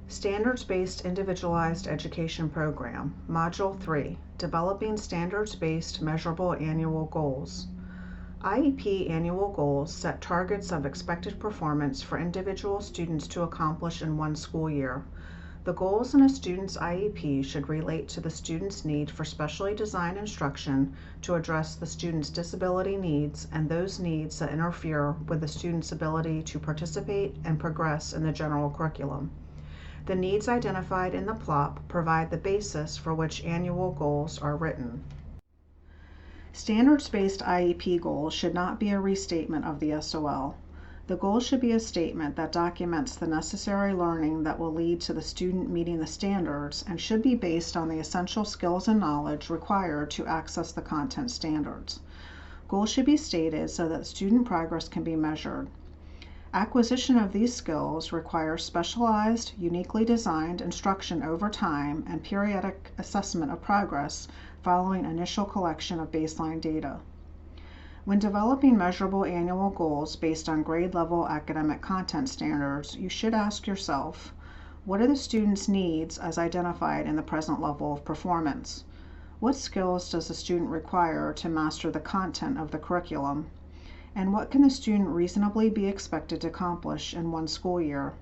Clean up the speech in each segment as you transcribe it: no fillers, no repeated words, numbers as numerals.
Standards-Based Individualized Education Program, Module 3, Developing Standards-Based Measurable Annual Goals. IEP annual goals set targets of expected performance for individual students to accomplish in one school year. The goals in a student's IEP should relate to the student's need for specially designed instruction to address the student's disability needs and those needs that interfere with the student's ability to participate and progress in the general curriculum. The needs identified in the plot provide the basis for which annual goals are written. Standards-based IEP goals should not be a restatement of the SOL. The goal should be a statement that documents the necessary learning that will lead to the student meeting the standards and should be based on the essential skills and knowledge required to access the content standards. Goals should be stated so that student progress can be measured. Acquisition of these skills requires specialized, uniquely designed instruction over time and periodic assessment of progress following initial collection of baseline data. When developing measurable annual goals based on grade-level academic content standards, you should ask yourself, what are the student's needs as identified in the present level of performance? What skills does the student require to master the content of the curriculum? And what can the student reasonably be expected to accomplish in one school year?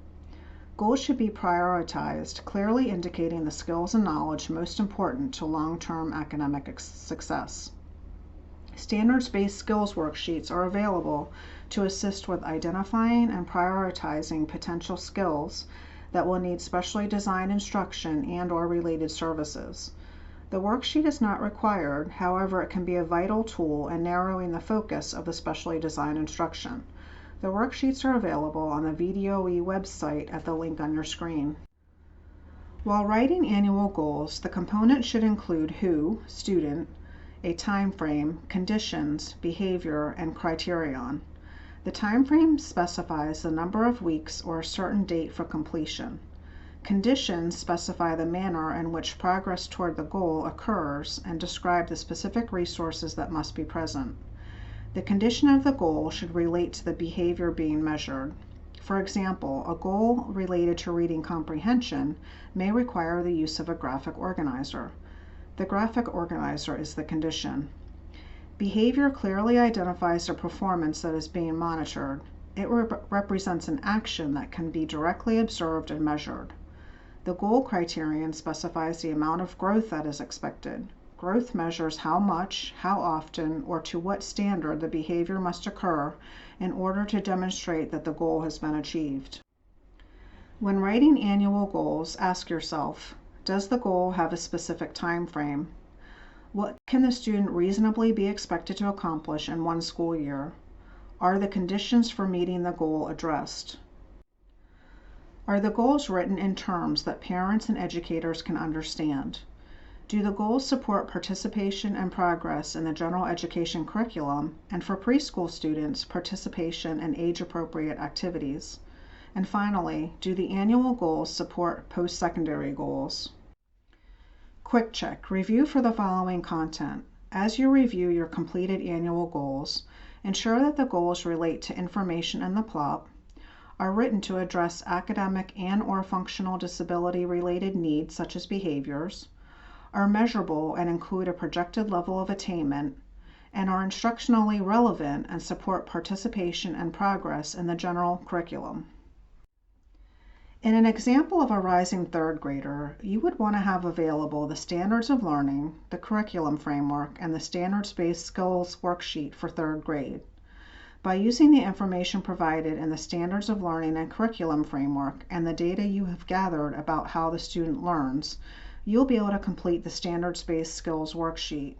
Goals should be prioritized, clearly indicating the skills and knowledge most important to long-term academic success. Standards-based skills worksheets are available to assist with identifying and prioritizing potential skills that will need specially designed instruction and/or related services. The worksheet is not required, however, it can be a vital tool in narrowing the focus of the specially designed instruction. The worksheets are available on the VDOE website at the link on your screen. While writing annual goals, the component should include who, student, a time frame, conditions, behavior, and criterion. The time frame specifies the number of weeks or a certain date for completion. Conditions specify the manner in which progress toward the goal occurs and describe the specific resources that must be present. The condition of the goal should relate to the behavior being measured. For example, a goal related to reading comprehension may require the use of a graphic organizer. The graphic organizer is the condition. Behavior clearly identifies the performance that is being monitored. It represents an action that can be directly observed and measured. The goal criterion specifies the amount of growth that is expected. Growth measures how much, how often, or to what standard the behavior must occur in order to demonstrate that the goal has been achieved. When writing annual goals, ask yourself, does the goal have a specific time frame? What can the student reasonably be expected to accomplish in one school year? Are the conditions for meeting the goal addressed? Are the goals written in terms that parents and educators can understand? Do the goals support participation and progress in the general education curriculum, and for preschool students, participation in age-appropriate activities? And finally, do the annual goals support post-secondary goals? Quick check. Review for the following content. As you review your completed annual goals, ensure that the goals relate to information in the plot, are written to address academic and/or functional disability-related needs such as behaviors, are measurable and include a projected level of attainment, and are instructionally relevant and support participation and progress in the general curriculum. In an example of a rising third grader, you would want to have available the standards of learning, the curriculum framework, and the standards-based skills worksheet for third grade. By using the information provided in the standards of learning and curriculum framework and the data you have gathered about how the student learns, you'll be able to complete the standards-based skills worksheet.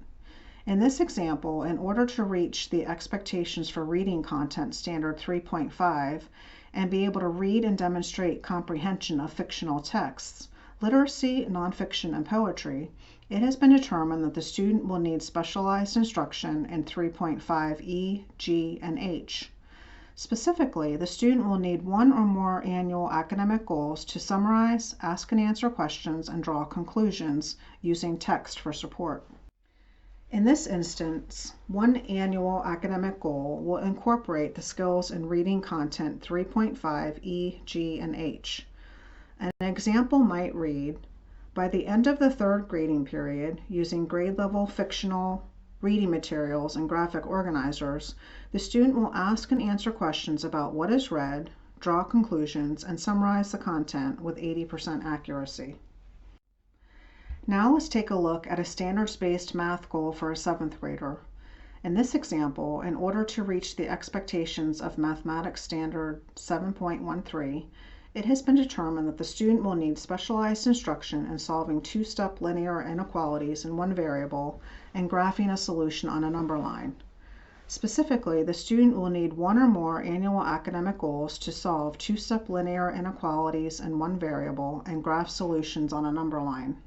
In this example, in order to reach the expectations for reading content standard 3.5 and be able to read and demonstrate comprehension of fictional texts, literacy, nonfiction, and poetry, it has been determined that the student will need specialized instruction in 3.5 E, G, and H. Specifically, the student will need one or more annual academic goals to summarize, ask and answer questions, and draw conclusions using text for support. In this instance, one annual academic goal will incorporate the skills in reading content 3.5 E, G, and H. An example might read, by the end of the third grading period, using grade level fictional reading materials and graphic organizers, the student will ask and answer questions about what is read, draw conclusions, and summarize the content with 80% accuracy. Now let's take a look at a standards-based math goal for a 7th grader. In this example, in order to reach the expectations of Mathematics Standard 7.13, it has been determined that the student will need specialized instruction in solving two-step linear inequalities in one variable and graphing a solution on a number line. Specifically, the student will need one or more annual academic goals to solve two-step linear inequalities in one variable and graph solutions on a number line.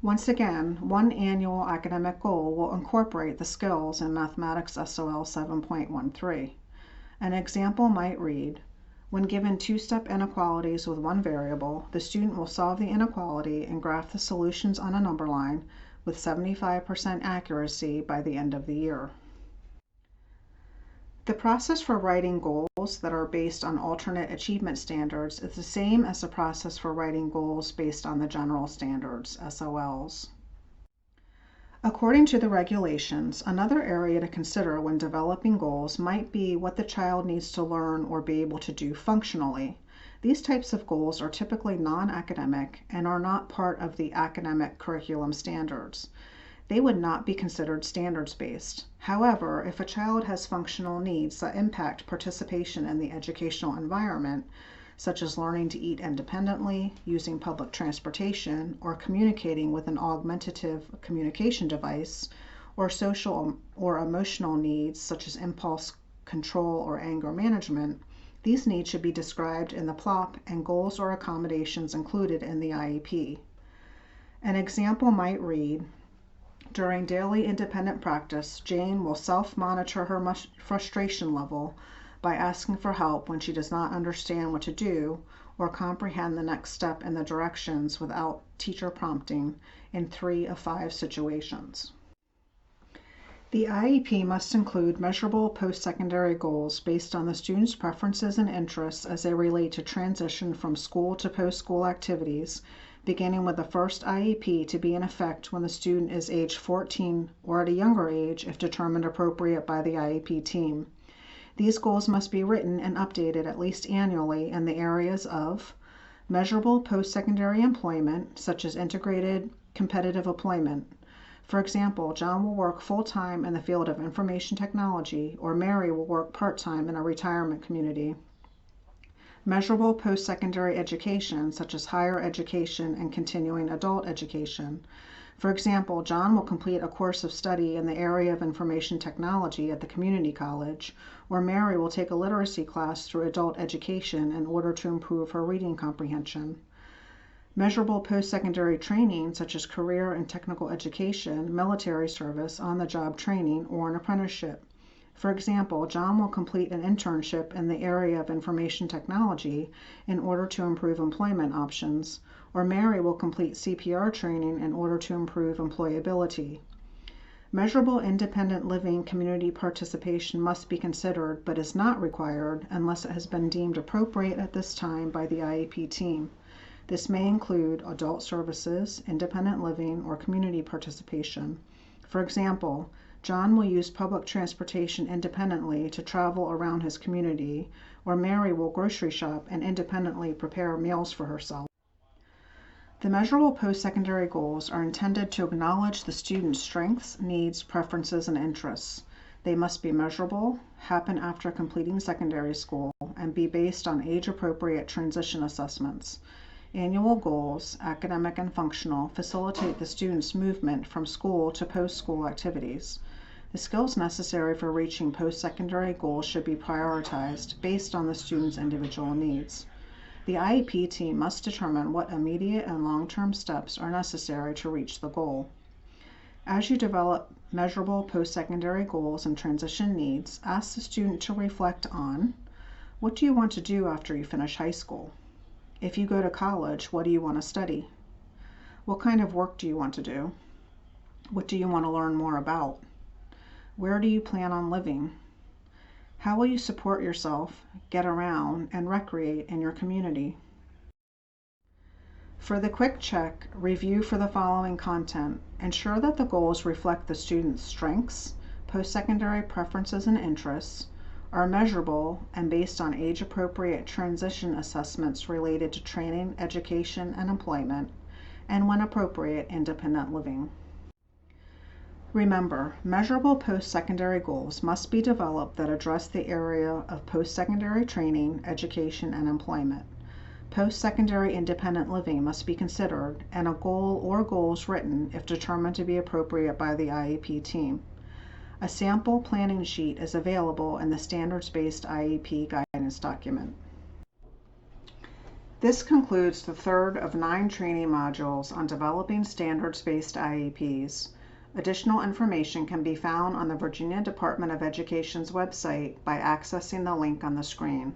Once again, one annual academic goal will incorporate the skills in Mathematics SOL 7.13. An example might read, when given two-step inequalities with one variable, the student will solve the inequality and graph the solutions on a number line with 75% accuracy by the end of the year. The process for writing goals that are based on alternate achievement standards is the same as the process for writing goals based on the general standards, SOLs. According to the regulations, another area to consider when developing goals might be what the child needs to learn or be able to do functionally. These types of goals are typically non-academic and are not part of the academic curriculum standards. They would not be considered standards-based. However, if a child has functional needs that impact participation in the educational environment, such as learning to eat independently, using public transportation, or communicating with an augmentative communication device, or social or emotional needs such as impulse control or anger management, these needs should be described in the plop and goals or accommodations included in the IEP. An example might read, during daily independent practice, Jane will self-monitor her frustration level by asking for help when she does not understand what to do or comprehend the next step in the directions without teacher prompting in 3 of 5 situations. The IEP must include measurable post-secondary goals based on the student's preferences and interests as they relate to transition from school to post-school activities, beginning with the first IEP to be in effect when the student is age 14 or at a younger age if determined appropriate by the IEP team. These goals must be written and updated at least annually in the areas of measurable post-secondary employment, such as integrated competitive employment. For example, John will work full-time in the field of information technology, or Mary will work part-time in a retirement community. Measurable post-secondary education, such as higher education and continuing adult education. For example, John will complete a course of study in the area of information technology at the community college, or Mary will take a literacy class through adult education in order to improve her reading comprehension. Measurable post-secondary training, such as career and technical education, military service, on-the-job training, or an apprenticeship. For example, John will complete an internship in the area of information technology in order to improve employment options, or Mary will complete CPR training in order to improve employability. Measurable independent living community participation must be considered, but is not required unless it has been deemed appropriate at this time by the IEP team. This may include adult services, independent living, or community participation. For example, John will use public transportation independently to travel around his community, or Mary will grocery shop and independently prepare meals for herself. The measurable post-secondary goals are intended to acknowledge the student's strengths, needs, preferences, and interests. They must be measurable, happen after completing secondary school, and be based on age-appropriate transition assessments. Annual goals, academic and functional, facilitate the student's movement from school to post-school activities. The skills necessary for reaching post-secondary goals should be prioritized based on the student's individual needs. The IEP team must determine what immediate and long-term steps are necessary to reach the goal. As you develop measurable post-secondary goals and transition needs, ask the student to reflect on, what do you want to do after you finish high school? If you go to college, what do you want to study? What kind of work do you want to do? What do you want to learn more about? Where do you plan on living? How will you support yourself, get around, and recreate in your community? For the quick check, review for the following content. Ensure that the goals reflect the student's strengths, post-secondary preferences and interests, are measurable, and based on age-appropriate transition assessments related to training, education, and employment, and when appropriate, independent living. Remember, measurable post-secondary goals must be developed that address the area of post-secondary training, education, and employment. Post-secondary independent living must be considered, and a goal or goals written if determined to be appropriate by the IEP team. A sample planning sheet is available in the standards-based IEP guidance document. This concludes the third of 9 training modules on developing standards-based IEPs. Additional information can be found on the Virginia Department of Education's website by accessing the link on the screen.